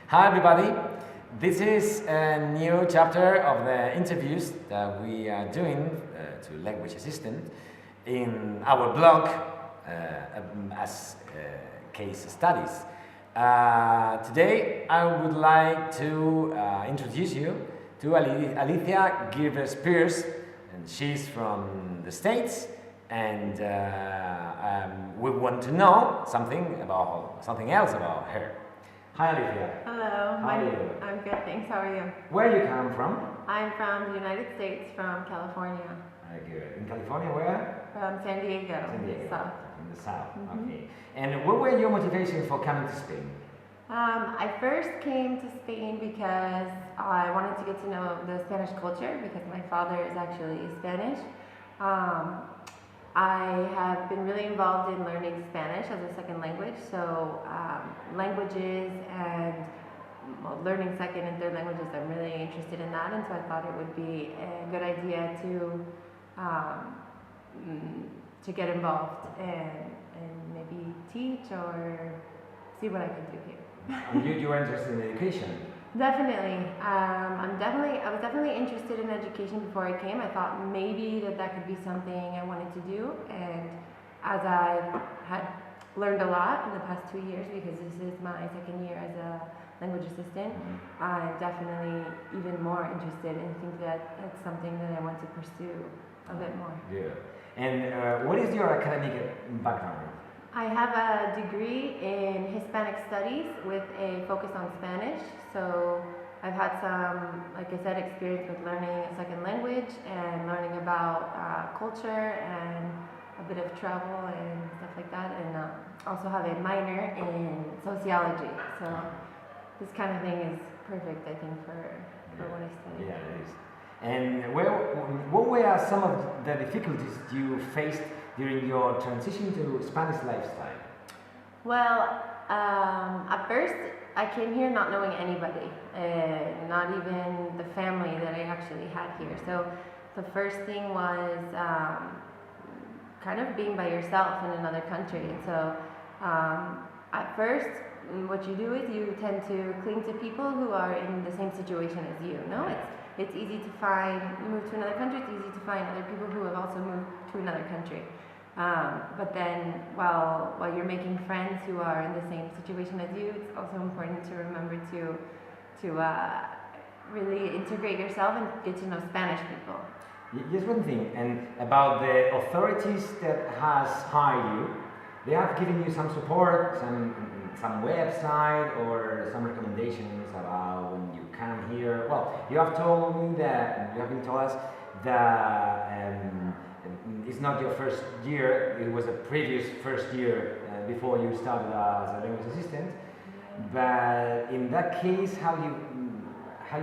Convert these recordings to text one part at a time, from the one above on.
Hi everybody, this is a new chapter of the interviews that we are doing to Language Assistant in our blog as case studies. Today I would like to introduce you to Alicia Givers-Pierce, and she's from the States, and we want to know something else about her. Hi Alicia. Hello. How are you? I'm good, thanks. How are you? Where you come from? I'm from the United States, from California. Very good. In California, where? From San Diego. San Diego. South. In the south. Mm-hmm. Okay. And what were your motivations for coming to Spain? I first came to Spain because I wanted to get to know the Spanish culture because my father is actually Spanish. I have been really involved in learning Spanish as a second language, so languages and learning second and third languages, I'm really interested in that, and so I thought it would be a good idea to get involved and maybe teach or see what I could do here. And you are interested in education? Definitely. I was definitely interested in education before I came. I thought maybe that could be something I wanted to do, and as I had learned a lot in the past 2 years, because this is my second year as a language assistant, I'm definitely even more interested and think that it's something that I want to pursue a bit more. Good. And what is your academic background? I have a degree in Hispanic Studies with a focus on Spanish, so I've had some, like I said, experience with learning a second language and learning about culture and a bit of travel and stuff like that, and also have a minor in sociology, so this kind of thing is perfect, I think, for what I study. Yeah, it is. And what were some of the difficulties you faced during your transition to Spanish lifestyle? Well, at first I came here not knowing anybody, not even the family that I actually had here. So the first thing was kind of being by yourself in another country. And so at first, what you do is you tend to cling to people who are in the same situation as you. No, it's easy to find, you move to another country, it's easy to find other people who have also moved to another country. But then while you're making friends who are in the same situation as you, it's also important to remember to really integrate yourself and get to know Spanish people. Just one thing, and about the authorities that has hired you, they have given you some support, some website or some recommendations about when you come here. Well, you have told me that, you have been told us that it's not your first year, it was a previous first year before you started as a language assistant. But in that case, how you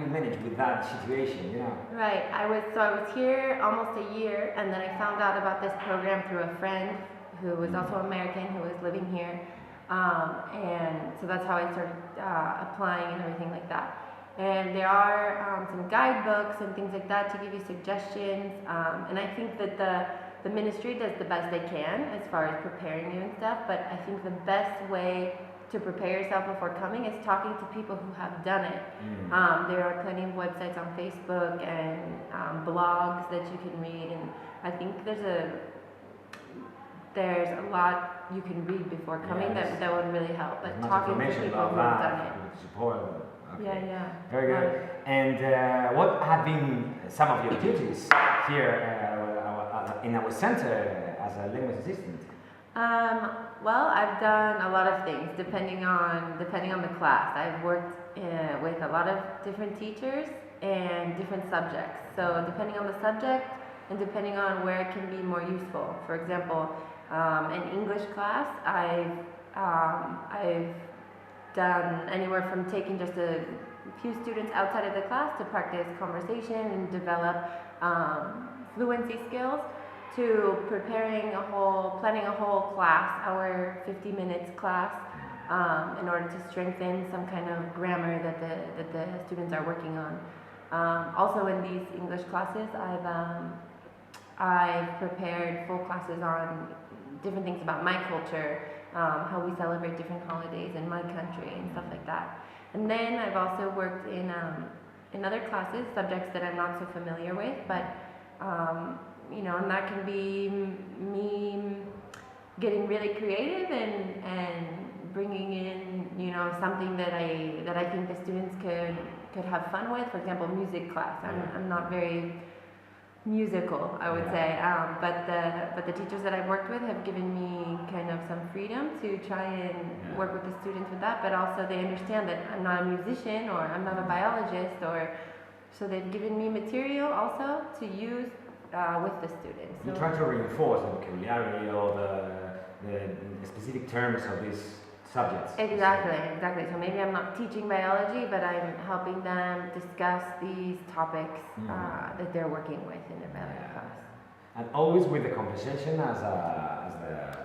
manage with that situation, you know? Right, I was here almost a year, and then I found out about this program through a friend who was also American, who was living here, and so that's how I started applying and everything like that. And there are some guidebooks and things like that to give you suggestions, and I think that the ministry does the best they can as far as preparing you and stuff, but I think the best way to prepare yourself before coming is talking to people who have done it. There are plenty of websites on Facebook and blogs that you can read, and I think there's a lot you can read before coming that would really help. But talking to people who have done it. Support. Okay. Yeah. Very good. And what have been some of your duties here in our center as a language assistant? Well, I've done a lot of things depending on the class. I've worked with a lot of different teachers and different subjects. So depending on the subject and depending on where it can be more useful. For example, in English class, I've done anywhere from taking just a few students outside of the class to practice conversation and develop fluency skills, to planning a whole class, our 50 minutes class, in order to strengthen some kind of grammar that the students are working on. Also in these English classes, I've prepared full classes on different things about my culture, how we celebrate different holidays in my country and stuff like that. And then I've also worked in other classes, subjects that I'm not so familiar with, but and that can be me getting really creative and bringing in something that I think the students could have fun with. For example, music class. I'm not very musical, I would say, but the teachers that I've worked with have given me kind of some freedom to try and work with the students with that, but also they understand that I'm not a musician or I'm not a biologist, so they've given me material also to use with the students. You try to reinforce the vocabulary or the specific terms of these subjects. Exactly. So maybe I'm not teaching biology, but I'm helping them discuss these topics that they're working with in their biology class. And always with the conversation as the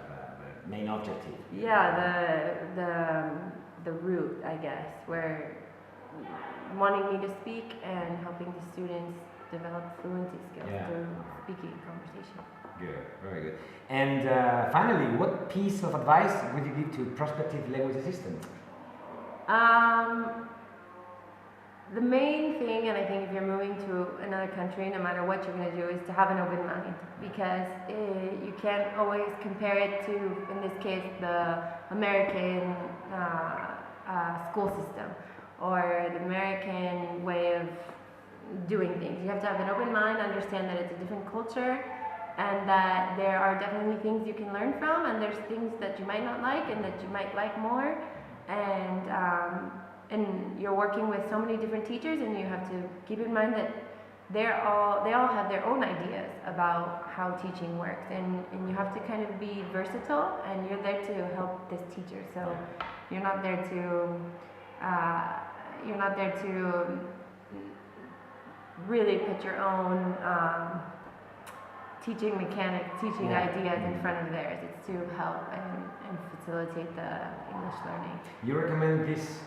main objective. Yeah, the root, I guess, where wanting me to speak and helping the students develop fluency skills through speaking conversation. Good, very good. And finally, what piece of advice would you give to prospective language assistants? The main thing, and I think if you're moving to another country, no matter what you're going to do, is to have an open mind, because you can't always compare it to, in this case, the American school system or the American way of doing things. You have to have an open mind, understand that it's a different culture, and that there are definitely things you can learn from, and there's things that you might not like and that you might like more, and you're working with so many different teachers, and you have to keep in mind that they all have their own ideas about how teaching works, and you have to kind of be versatile, and you're there to help this teacher. So you're not there to really put your own teaching mechanics, teaching ideas in front of theirs. It's to help and facilitate the English learning. You recommend this,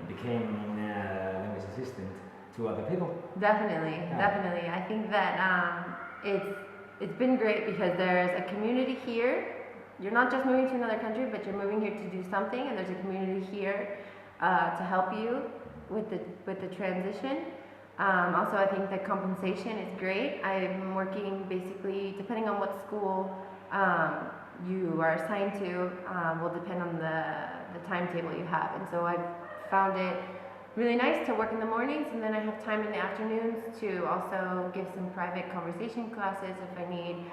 becoming a language assistant to other people? Definitely. I think that it's been great because there's a community here. You're not just moving to another country, but you're moving here to do something, and there's a community here to help you with the transition. Also, I think the compensation is great. I'm working basically, depending on what school you are assigned to, will depend on the timetable you have. And so I've found it really nice to work in the mornings, and then I have time in the afternoons to also give some private conversation classes if I need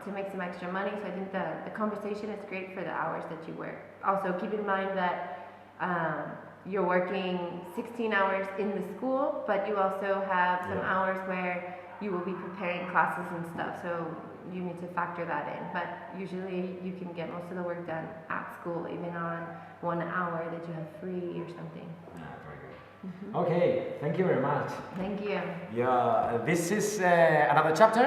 to make some extra money. So I think the conversation is great for the hours that you work. Also, keep in mind that you're working 16 hours in the school, but you also have some hours where you will be preparing classes and stuff, so you need to factor that in. But usually you can get most of the work done at school, even on 1 hour that you have free or something. Very good. Okay, thank you very much. Thank you. Yeah, this is another chapter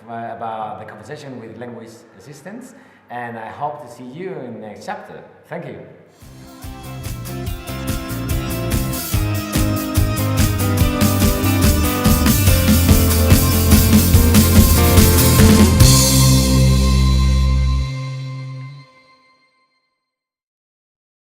about the conversation with language assistants, and I hope to see you in the next chapter. Thank you.